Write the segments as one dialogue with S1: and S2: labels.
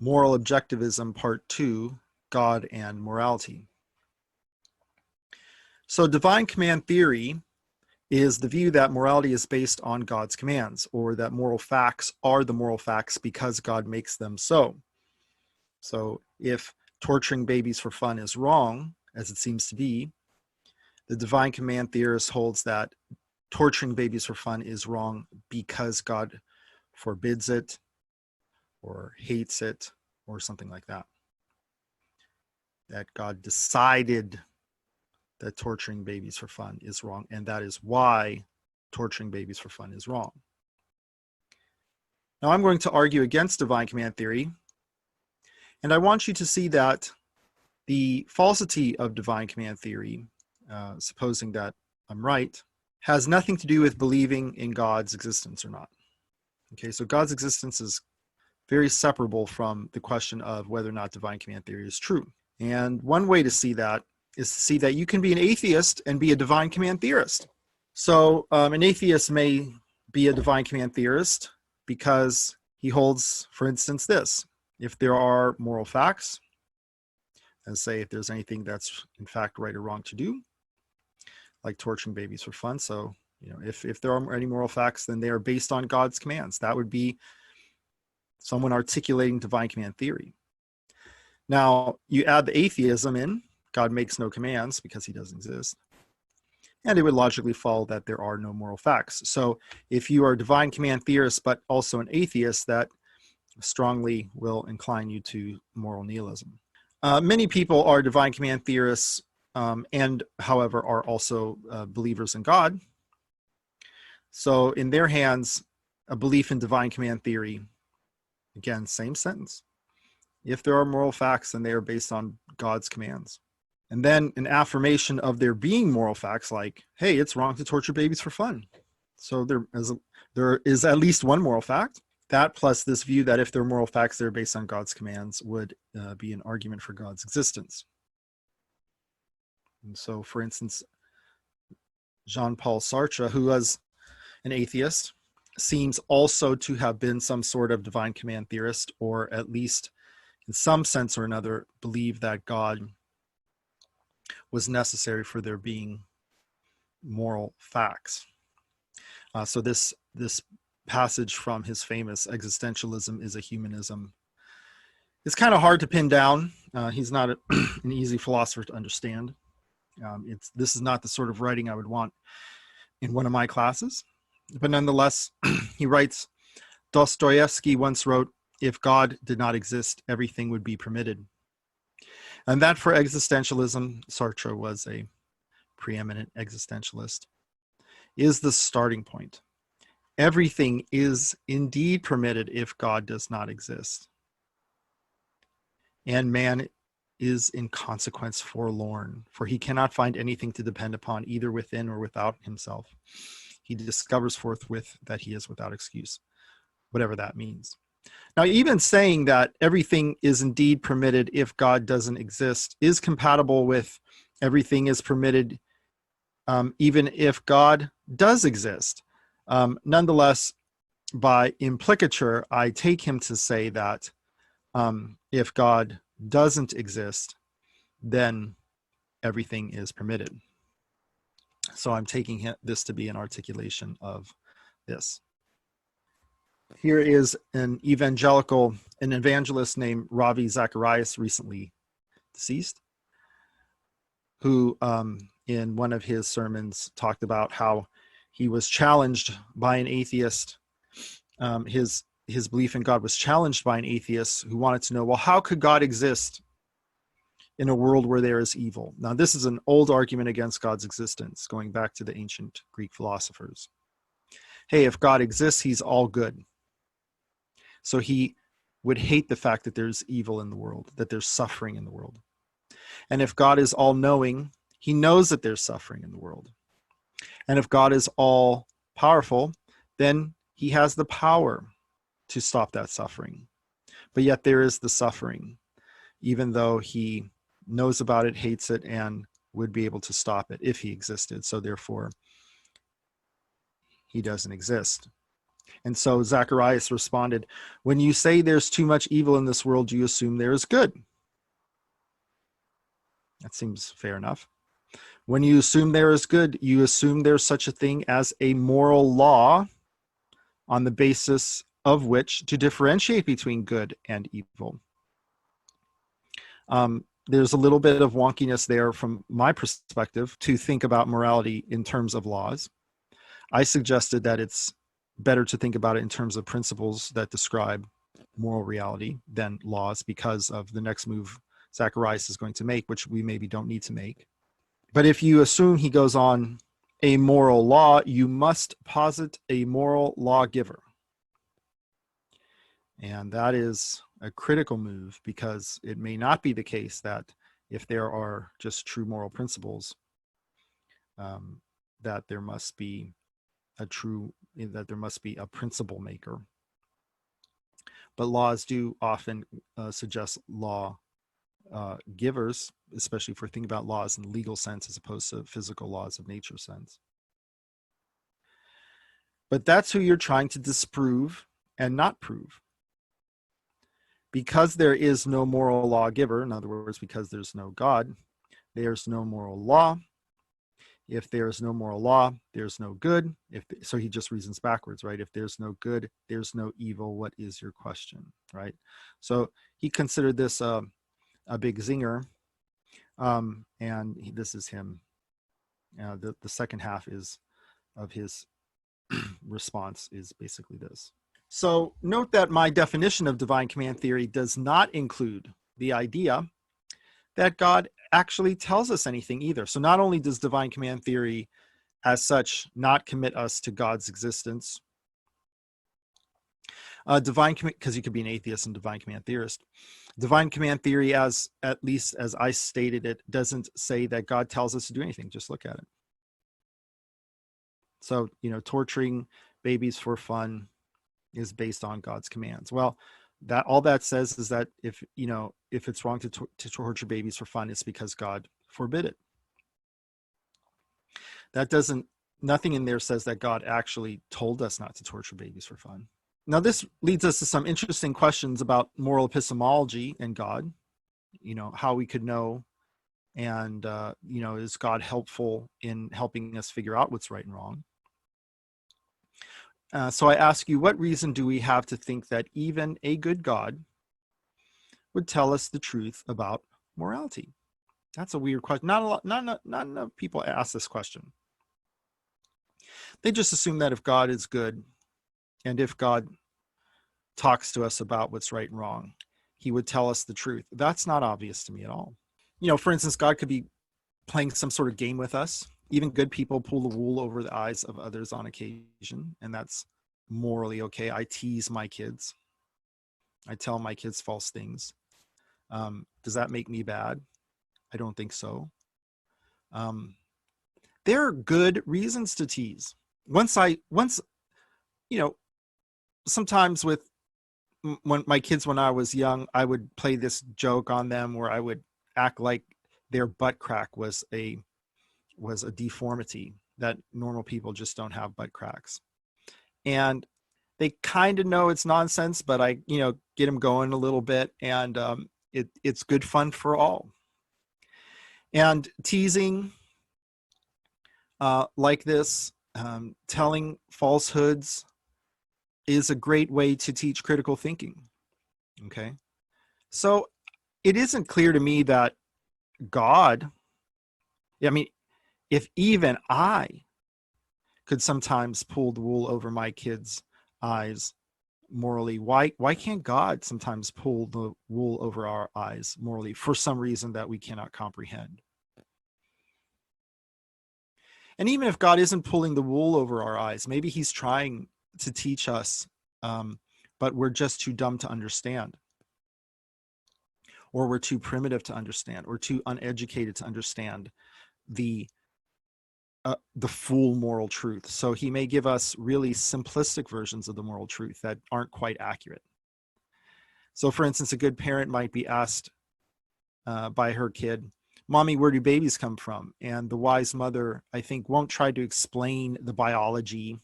S1: Moral Objectivism, Part 2, God and Morality. So divine command theory is the view that morality is based on God's commands, or that moral facts are the moral facts because God makes them so. So if torturing babies for fun is wrong, as it seems to be, the divine command theorist holds that torturing babies for fun is wrong because God forbids it or hates it or something like that. That God decided that torturing babies for fun is wrong, and that is why torturing babies for fun is wrong. Now I'm going to argue against divine command theory, and I want you to see that the falsity of divine command theory, supposing that I'm right, has nothing to do with believing in God's existence or not. Okay, so God's existence is very separable from the question of whether or not divine command theory is true. And one way to see that is to see that you can be an atheist and be a divine command theorist. So an atheist may be a divine command theorist because he holds, for instance, this: if there are moral facts, and say if there's anything that's in fact right or wrong to do, like torturing babies for fun. So, if there are any moral facts, then they are based on God's commands. That would be someone articulating divine command theory. Now, you add the atheism in, God makes no commands because he doesn't exist. And it would logically follow that there are no moral facts. So if you are a divine command theorist, but also an atheist, that strongly will incline you to moral nihilism. Many people are divine command theorists and, however, are also believers in God. So in their hands, a belief in divine command theory, again, same sentence. If there are moral facts, then they are based on God's commands. And then an affirmation of there being moral facts, like, hey, it's wrong to torture babies for fun. So there is at least one moral fact. That plus this view that if there are moral facts that are based on God's commands would be an argument for God's existence. And so, for instance, Jean-Paul Sartre, who was an atheist, seems also to have been some sort of divine command theorist, or at least in some sense or another believe that God was necessary for there being moral facts. So this passage from his famous Existentialism is a Humanism is kind of hard to pin down. He's not an easy philosopher to understand. This is not the sort of writing I would want in one of my classes. But nonetheless, he writes, Dostoevsky once wrote, "If God did not exist, everything would be permitted." And that for existentialism, Sartre was a preeminent existentialist, is the starting point. Everything is indeed permitted if God does not exist. And man is in consequence forlorn, for he cannot find anything to depend upon either within or without himself. He discovers forthwith that he is without excuse, whatever that means. Now, even saying that everything is indeed permitted if God doesn't exist is compatible with everything is permitted even if God does exist. Nonetheless, by implicature, I take him to say that if God doesn't exist, then everything is permitted. So I'm taking this to be an articulation of this. Here is an evangelist named Ravi Zacharias, recently deceased, who in one of his sermons talked about how he was challenged by an atheist. His belief in God was challenged by an atheist who wanted to know, well, how could God exist in a world where there is evil? Now, this is an old argument against God's existence, going back to the ancient Greek philosophers. Hey, if God exists, he's all good. So he would hate the fact that there's evil in the world, that there's suffering in the world. And if God is all-knowing, he knows that there's suffering in the world. And if God is all-powerful, then he has the power to stop that suffering. But yet there is the suffering, even though he knows about it, hates it, and would be able to stop it if he existed. So therefore, he doesn't exist. And so Zacharias responded, when you say there's too much evil in this world, you assume there is good. That seems fair enough. When you assume there is good, you assume there's such a thing as a moral law on the basis of which to differentiate between good and evil. There's a little bit of wonkiness there from my perspective to think about morality in terms of laws. I suggested that it's better to think about it in terms of principles that describe moral reality than laws because of the next move Zacharias is going to make, which we maybe don't need to make. But if you assume, he goes on, a moral law, you must posit a moral lawgiver. And that is a critical move, because it may not be the case that if there are just true moral principles, that there must be a principle maker. But laws do often suggest law givers, especially if we're thinking about laws in the legal sense as opposed to physical laws of nature sense. But that's who you're trying to disprove and not prove. Because there is no moral lawgiver, in other words, because there's no God, there's no moral law. If there's no moral law, there's no good. So he just reasons backwards, right? If there's no good, there's no evil. What is your question, right? So he considered this a big zinger, and this is him. The second half of his response is basically this. So note that my definition of divine command theory does not include the idea that God actually tells us anything either. So not only does divine command theory as such not commit us to God's existence, because you could be an atheist and divine command theorist. Divine command theory, at least as I stated it, doesn't say that God tells us to do anything. Just look at it. So, torturing babies for fun is based on God's commands. Well, that all that says is that if it's wrong to torture babies for fun, it's because God forbid it. Nothing in there says that God actually told us not to torture babies for fun. Now, this leads us to some interesting questions about moral epistemology and God, how we could know, and, is God helpful in helping us figure out what's right and wrong? So I ask you, what reason do we have to think that even a good God would tell us the truth about morality? That's a weird question. Not enough people ask this question. They just assume that if God is good, and if God talks to us about what's right and wrong, he would tell us the truth. That's not obvious to me at all. For instance, God could be playing some sort of game with us. Even good people pull the wool over the eyes of others on occasion, and that's morally okay. I tease my kids. I tell my kids false things. Does that make me bad? I don't think so. There are good reasons to tease. Sometimes when my kids, when I was young, I would play this joke on them where I would act like their butt crack was a deformity, that normal people just don't have butt cracks. And they kind of know it's nonsense, but I, get them going a little bit, and it's good fun for all. And teasing like this, telling falsehoods is a great way to teach critical thinking. Okay. So it isn't clear to me that God, if even I could sometimes pull the wool over my kids' eyes morally, why can't God sometimes pull the wool over our eyes morally for some reason that we cannot comprehend? And even if God isn't pulling the wool over our eyes, maybe he's trying to teach us, but we're just too dumb to understand, or we're too primitive to understand, or too uneducated to understand the full moral truth. So he may give us really simplistic versions of the moral truth that aren't quite accurate. So for instance, a good parent might be asked by her kid, "Mommy, where do babies come from?" And the wise mother, I think, won't try to explain the biology,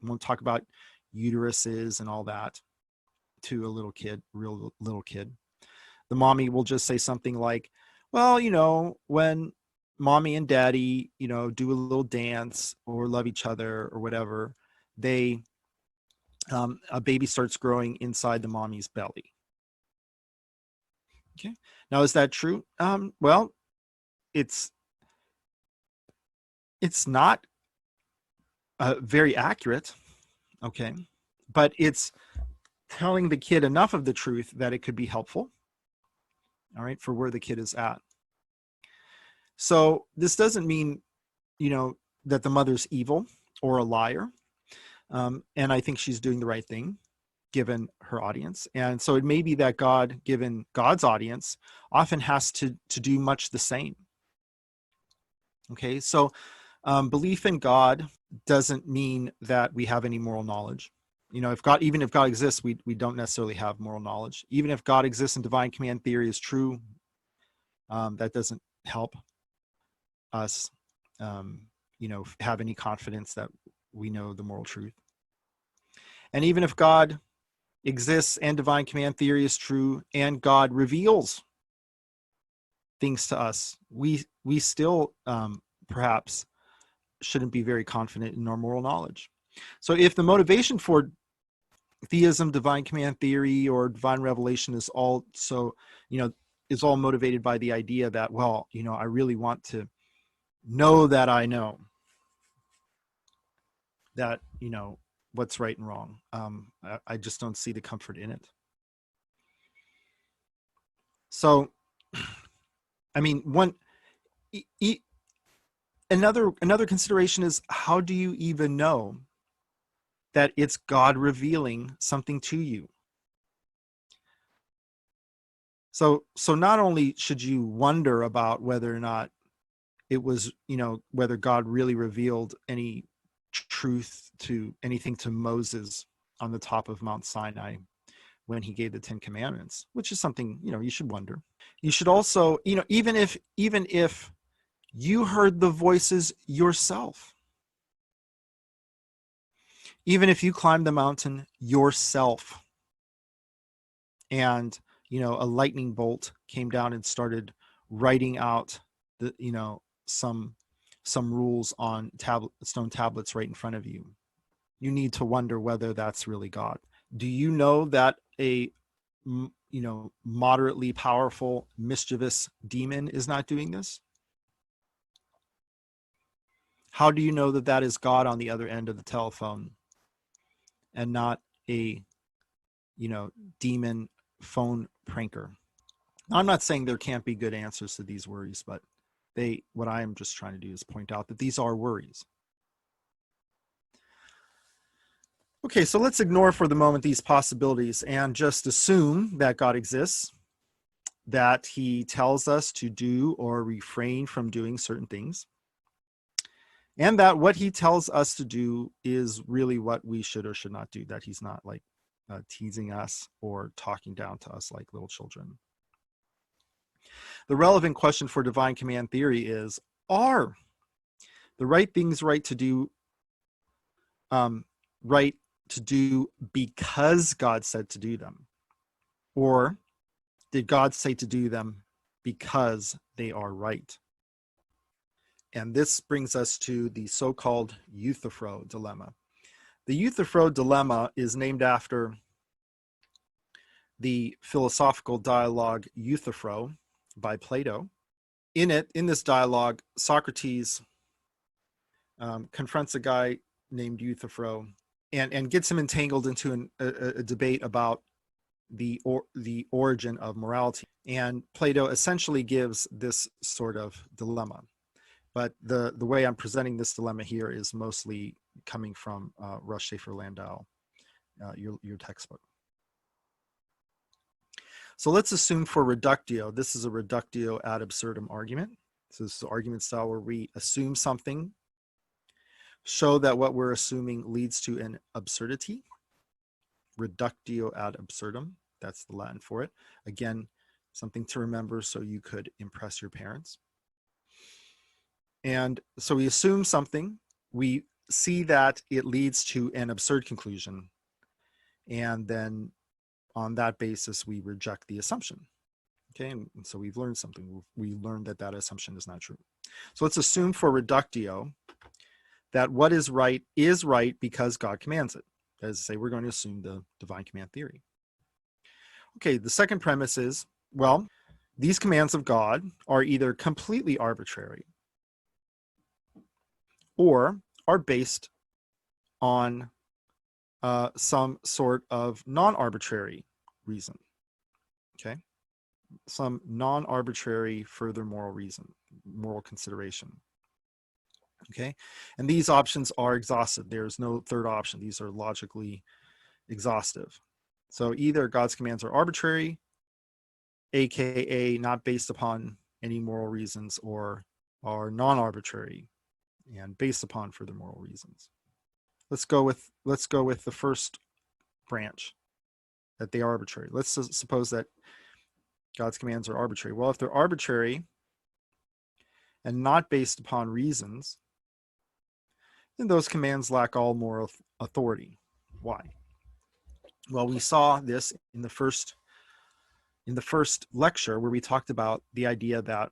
S1: won't talk about, uterus is and all that to a little kid, real little kid. The mommy will just say something like, well, when mommy and daddy, do a little dance or love each other or whatever, a baby starts growing inside the mommy's belly. Okay. Now, is that true? Well, it's not very accurate. Okay. But it's telling the kid enough of the truth that it could be helpful. All right. For where the kid is at. So this doesn't mean, that the mother's evil or a liar. And I think she's doing the right thing given her audience. And so it may be that God, given God's audience, often has to do much the same. Okay, so belief in God doesn't mean that we have any moral knowledge. Even if God exists, we don't necessarily have moral knowledge. Even if God exists and divine command theory is true, that doesn't help us, have any confidence that we know the moral truth. And even if God exists and divine command theory is true and God reveals things to us, we still perhaps shouldn't be very confident in our moral knowledge. So if the motivation for theism, divine command theory, or divine revelation is all motivated by the idea that, well, I really want to know that I know that, what's right and wrong. I just don't see the comfort in it. So, I mean, another consideration is, how do you even know that it's God revealing something to you? So not only should you wonder about whether or not it was, whether God really revealed any truth to anything to Moses on the top of Mount Sinai when he gave the 10 Commandments, which is something, you should wonder. You should also, even if you heard the voices yourself, even if you climbed the mountain yourself and, a lightning bolt came down and started writing out the, some rules on stone tablets right in front of you, you need to wonder whether that's really God. Do you know that a moderately powerful, mischievous demon is not doing this? How do you know that that is God on the other end of the telephone and not a demon phone pranker? Now, I'm not saying there can't be good answers to these worries, but what I am just trying to do is point out that these are worries. Okay, so let's ignore for the moment these possibilities and just assume that God exists, that he tells us to do or refrain from doing certain things, and that what he tells us to do is really what we should or should not do, that he's not like teasing us or talking down to us like little children. The relevant question for divine command theory is, are the right things right to do because God said to do them? Or did God say to do them because they are right? And this brings us to the so-called Euthyphro dilemma. The Euthyphro dilemma is named after the philosophical dialogue Euthyphro by Plato. In this dialogue, Socrates confronts a guy named Euthyphro and gets him entangled into a debate about the origin of morality. And Plato essentially gives this sort of dilemma. But the way I'm presenting this dilemma here is mostly coming from Russ Schaefer Landau, your textbook. So let's assume for reductio, this is a reductio ad absurdum argument. So this is an argument style where we assume something, show that what we're assuming leads to an absurdity. Reductio ad absurdum, that's the Latin for it. Again, something to remember so you could impress your parents. And so we assume something, we see that it leads to an absurd conclusion. And then on that basis, we reject the assumption. Okay, and so we've learned something. We learned that that assumption is not true. So let's assume for reductio that what is right because God commands it. As I say, we're going to assume the divine command theory. Okay, the second premise is, well, these commands of God are either completely arbitrary or are based on some sort of non-arbitrary reason. Okay, some non-arbitrary further moral reason, moral consideration. Okay, and these options are exhaustive. There's no third option. These are logically exhaustive. So either God's commands are arbitrary, aka not based upon any moral reasons, or are non-arbitrary and based upon further moral reasons. Let's go with the first branch, that they are arbitrary. Let's suppose that God's commands are arbitrary. Well, if they're arbitrary and not based upon reasons, then those commands lack all moral authority. Why? Well, we saw this in the first lecture, where we talked about the idea that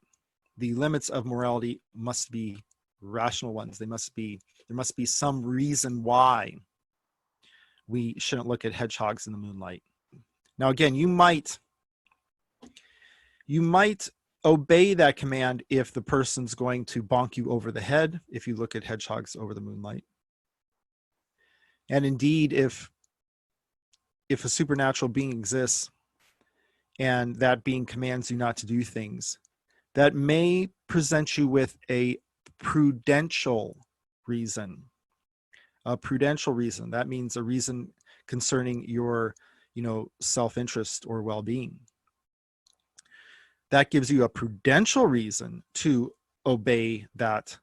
S1: the limits of morality must be rational ones. There must be some reason why we shouldn't look at hedgehogs in the moonlight. Now, again, you might obey that command if the person's going to bonk you over the head if you look at hedgehogs over the moonlight. And indeed, if a supernatural being exists and that being commands you not to do things, that may present you with a prudential reason. A prudential reason. That means a reason concerning your, self-interest or well-being. That gives you a prudential reason to obey that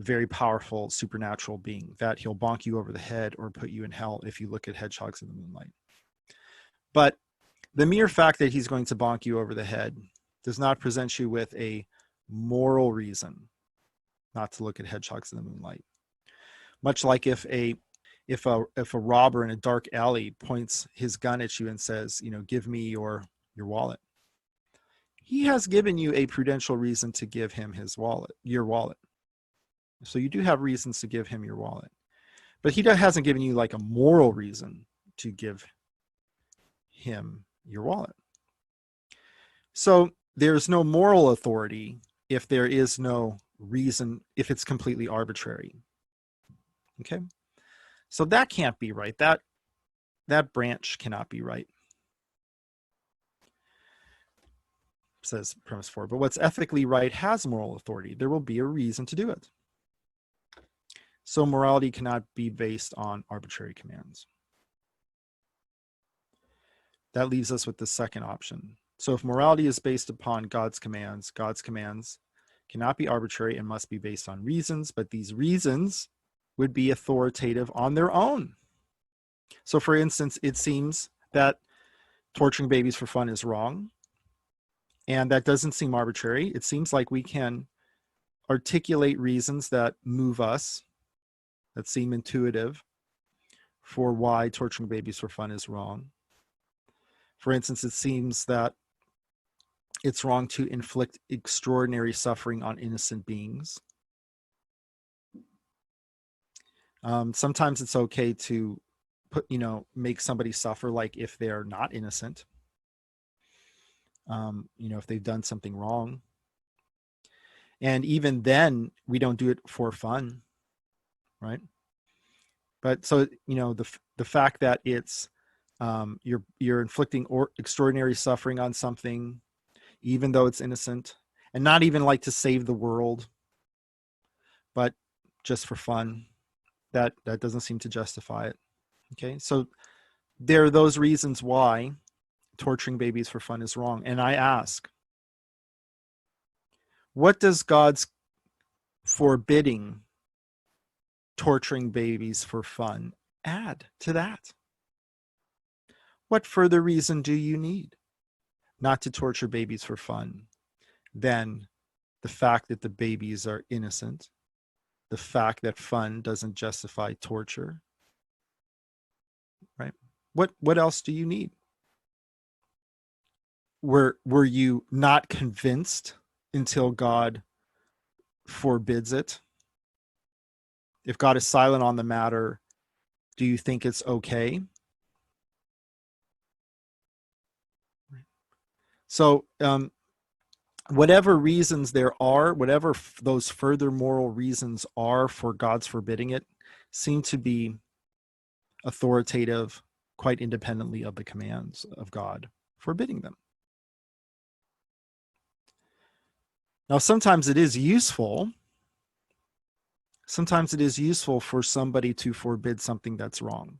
S1: very powerful supernatural being, that he'll bonk you over the head or put you in hell if you look at hedgehogs in the moonlight. But the mere fact that he's going to bonk you over the head does not present you with a moral reason not to look at hedgehogs in the moonlight. Much like if a robber in a dark alley points his gun at you and says, give me your wallet. He has given you a prudential reason to give him your wallet. So you do have reasons to give him your wallet. But he hasn't given you like a moral reason to give him your wallet. So there's no moral authority if there is no reason, if it's completely arbitrary. Okay? So that can't be right. That branch cannot be right. Says premise 4. But what's ethically right has moral authority. There will be a reason to do it. So morality cannot be based on arbitrary commands. That leaves us with the second option. So if morality is based upon God's commands cannot be arbitrary and must be based on reasons, but these reasons would be authoritative on their own. So for instance, it seems that torturing babies for fun is wrong, and that doesn't seem arbitrary. It seems like we can articulate reasons that move us, that seem intuitive, for why torturing babies for fun is wrong. For instance, it seems that it's wrong to inflict extraordinary suffering on innocent beings. Sometimes it's okay to make somebody suffer, like if they're not innocent, if they've done something wrong. And even then, we don't do it for fun, right? But so, the fact that it's you're inflicting extraordinary suffering on something, even though it's innocent, and not even like to save the world, but just for fun, that doesn't seem to justify it. Okay, so there are those reasons why torturing babies for fun is wrong. And I ask, what does God's forbidding torturing babies for fun add to that? What further reason do you need not to torture babies for fun than the fact that the babies are innocent, the fact that fun doesn't justify torture, right? What else do you need? Were you not convinced until God forbids it? If God is silent on the matter, do you think it's okay? So whatever reasons there are, whatever those further moral reasons are for God's forbidding it, seem to be authoritative, quite independently of the commands of God forbidding them. Now, sometimes it is useful. Sometimes it is useful for somebody to forbid something that's wrong.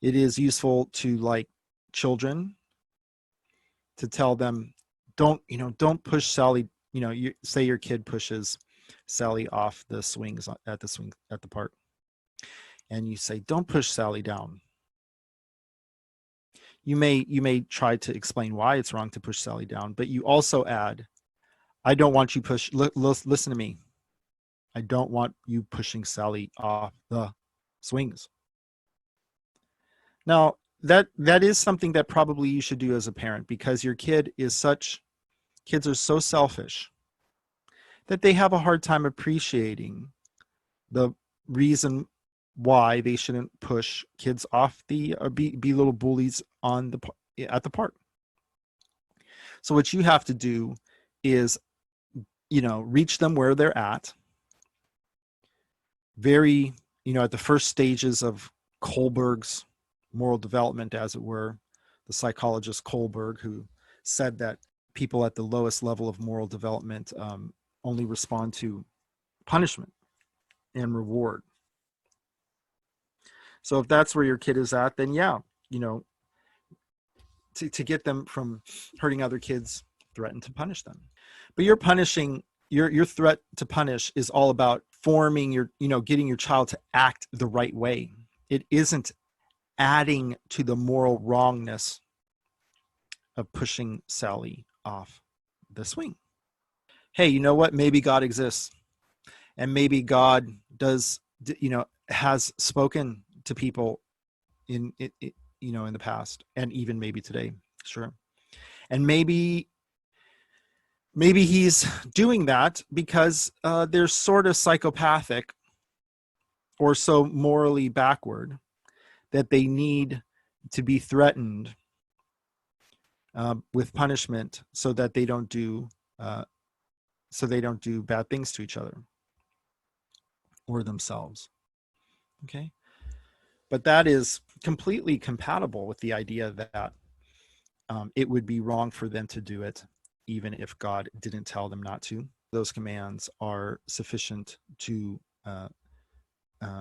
S1: It is useful to, like children, to tell them, don't push Sally. You say your kid pushes Sally off the swings at the park, and you say, don't push Sally down. You may try to explain why it's wrong to push Sally down, but you also add, I don't want you listen to me. I don't want you pushing Sally off the swings. Now, that is something that probably you should do as a parent, because your kids are so selfish that they have a hard time appreciating the reason why they shouldn't push kids off or be little bullies at the park. So what you have to do is, reach them where they're at. Very, at the first stages of Kohlberg's moral development, as it were, the psychologist Kohlberg, who said that people at the lowest level of moral development only respond to punishment and reward. So if that's where your kid is at, then yeah, to get them from hurting other kids, threaten to punish them. But your threat to punish is all about forming getting your child to act the right way. It isn't adding to the moral wrongness of pushing Sally off the swing. Hey, you know what? Maybe God exists, and maybe God has spoken to people in the past, and even maybe today. Sure. And maybe he's doing that because they're sort of psychopathic or so morally backward that they need to be threatened with punishment so that they don't do bad things to each other or themselves. Okay. But that is completely compatible with the idea that it would be wrong for them to do it, even if God didn't tell them not to. Those commands are sufficient to,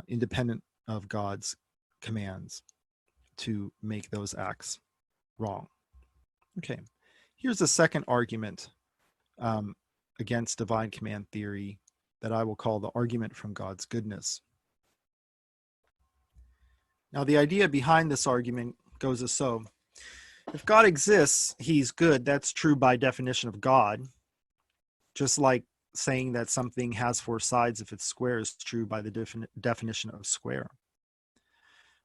S1: independent of God's commands, to make those acts wrong. Okay, here's a second argument against divine command theory that I will call the argument from God's goodness. Now, the idea behind this argument goes as so. If God exists, he's good. That's true by definition of God. Just like saying that something has four sides if it's square is true by the definition of square.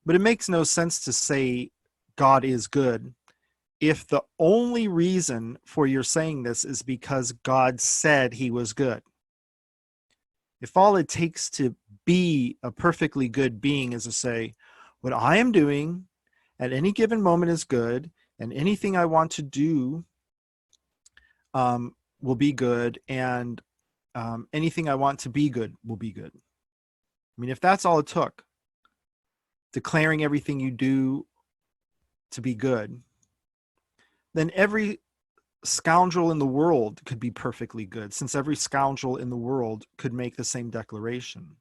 S1: But it makes no sense to say God is good if the only reason for your saying this is because God said he was good. If all it takes to be a perfectly good being is to say, what I am doing at any given moment is good, and anything I want to do will be good, and anything I want to be good will be good. I mean, if that's all it took, declaring everything you do to be good, then every scoundrel in the world could be perfectly good, since every scoundrel in the world could make the same declaration.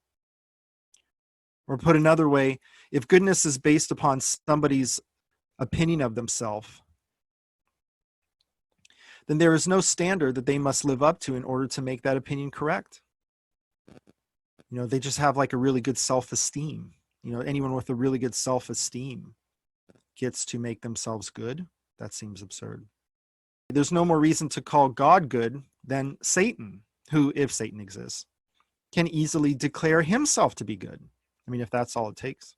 S1: Or put another way, if goodness is based upon somebody's opinion of themselves, then there is no standard that they must live up to in order to make that opinion correct. They just have like a really good self-esteem. Anyone with a really good self-esteem gets to make themselves good. That seems absurd. There's no more reason to call God good than Satan, who, if Satan exists, can easily declare himself to be good. I mean, if that's all it takes.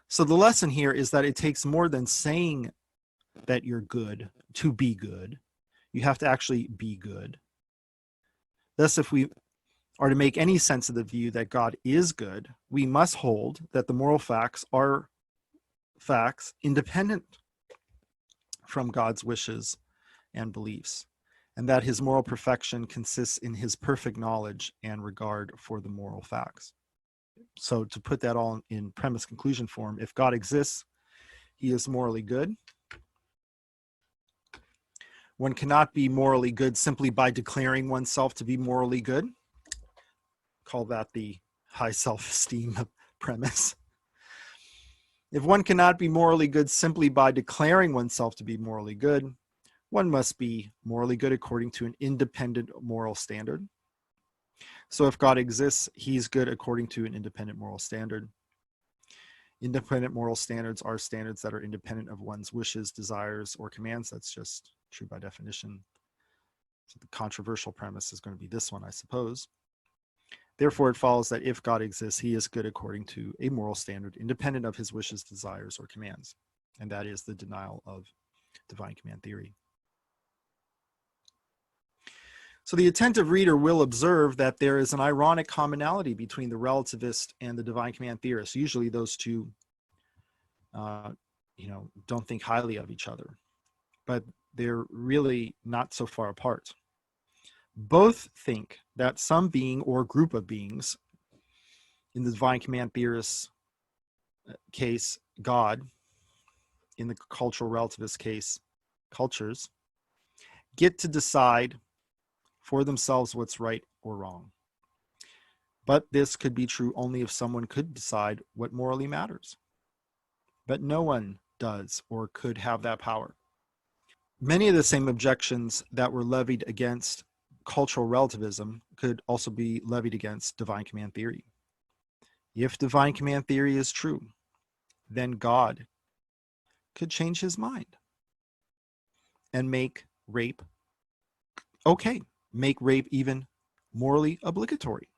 S1: So the lesson here is that it takes more than saying that you're good to be good. You have to actually be good. Thus, if we are to make any sense of the view that God is good, we must hold that the moral facts are facts independent from God's wishes and beliefs, and that his moral perfection consists in his perfect knowledge and regard for the moral facts. So to put that all in premise conclusion form, if God exists, he is morally good. One cannot be morally good simply by declaring oneself to be morally good. Call that the high self-esteem premise. If one cannot be morally good simply by declaring oneself to be morally good, one must be morally good according to an independent moral standard. So if God exists, he's good according to an independent moral standard. Independent moral standards are standards that are independent of one's wishes, desires, or commands. That's just true by definition. So the controversial premise is going to be this one, I suppose. Therefore, it follows that if God exists, he is good according to a moral standard, independent of his wishes, desires, or commands. And that is the denial of divine command theory. So the attentive reader will observe that there is an ironic commonality between the relativist and the divine command theorist. Usually those two, don't think highly of each other, but they're really not so far apart. Both think that some being or group of beings, in the divine command theorist's case, God, in the cultural relativist case, cultures, get to decide for themselves what's right or wrong. But this could be true only if someone could decide what morally matters. But no one does or could have that power. Many of the same objections that were levied against cultural relativism could also be levied against divine command theory. If divine command theory is true, then God could change his mind and make rape okay, make rape even morally obligatory.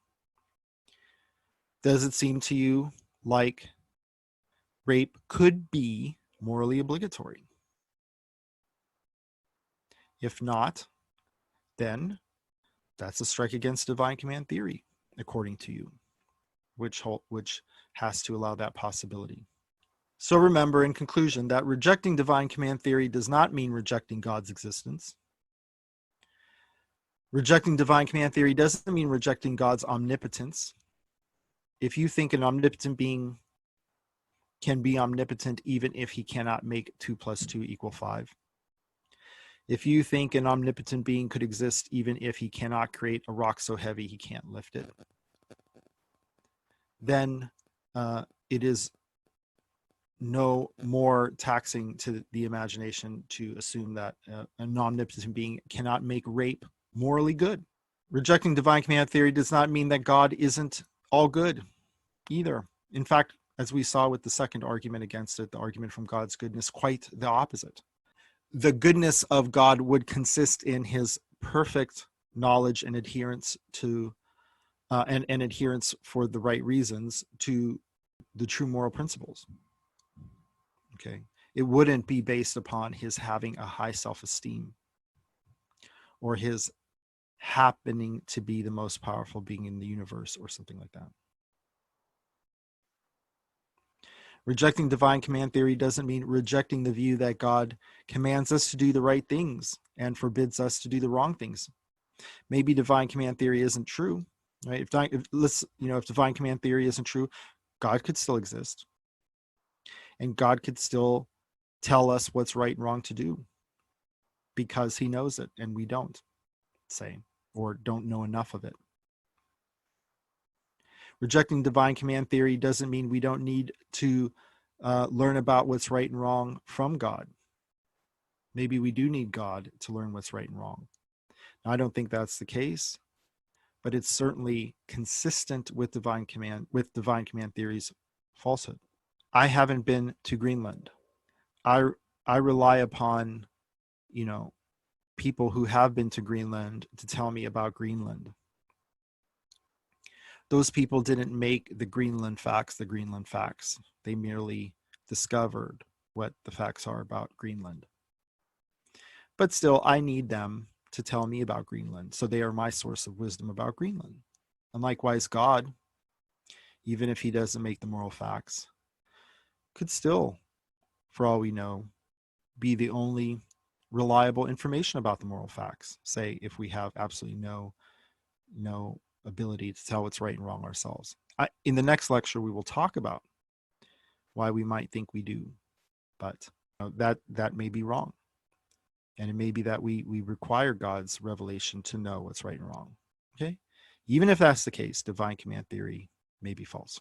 S1: Does it seem to you like rape could be morally obligatory? If not, then that's a strike against divine command theory, according to you, which has to allow that possibility. So remember, in conclusion, that rejecting divine command theory does not mean rejecting God's existence. Rejecting divine command theory doesn't mean rejecting God's omnipotence. If you think an omnipotent being can be omnipotent even if he cannot make 2 + 2 = 5, if you think an omnipotent being could exist even if he cannot create a rock so heavy he can't lift it, then it is no more taxing to the imagination to assume that an omnipotent being cannot make rape morally good. Rejecting divine command theory does not mean that God isn't all good either. In fact, as we saw with the second argument against it, the argument from God's goodness, quite the opposite. The goodness of God would consist in his perfect knowledge and adherence to and adherence for the right reasons to the true moral principles. Okay, it wouldn't be based upon his having a high self-esteem or his happening to be the most powerful being in the universe or something like that. Rejecting divine command theory doesn't mean rejecting the view that God commands us to do the right things and forbids us to do the wrong things. Maybe divine command theory isn't true, right? If divine command theory isn't true, God could still exist, and God could still tell us what's right and wrong to do because he knows it and we don't, say, or don't know enough of it. Rejecting divine command theory doesn't mean we don't need to learn about what's right and wrong from God. Maybe we do need God to learn what's right and wrong. Now, I don't think that's the case, but it's certainly consistent with divine command theory's falsehood. I haven't been to Greenland. I rely upon, people who have been to Greenland to tell me about Greenland. Those people didn't make the Greenland facts the Greenland facts. They merely discovered what the facts are about Greenland. But still, I need them to tell me about Greenland, so they are my source of wisdom about Greenland. And likewise, God, even if he doesn't make the moral facts, could still, for all we know, be the only reliable information about the moral facts, say if we have absolutely no ability to tell what's right and wrong ourselves. In the next lecture, we will talk about why we might think we do, but that may be wrong. And it may be that we require God's revelation to know what's right and wrong. Okay? Even if that's the case, divine command theory may be false.